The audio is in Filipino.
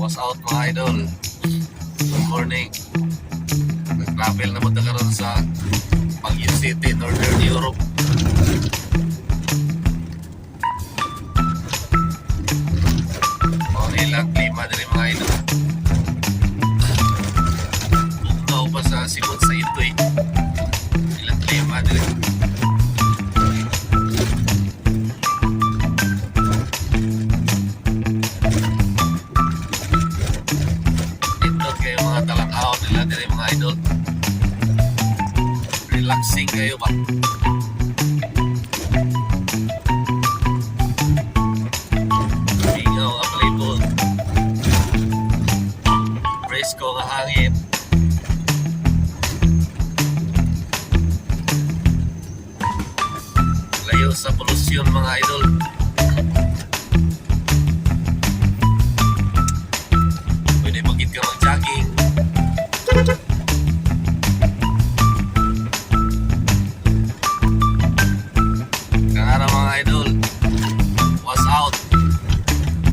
Was out mga idol. Good morning. Nag-travel naman na karoon sa Baguio City, Northern Europe. Ilang klima din mga idol. Bugnaw pa sa Sibot sa Itoy. Ilang klima din. Nila din mga idol. Relaxing kayo ba? Ingaw ang label. Presko ka hangin.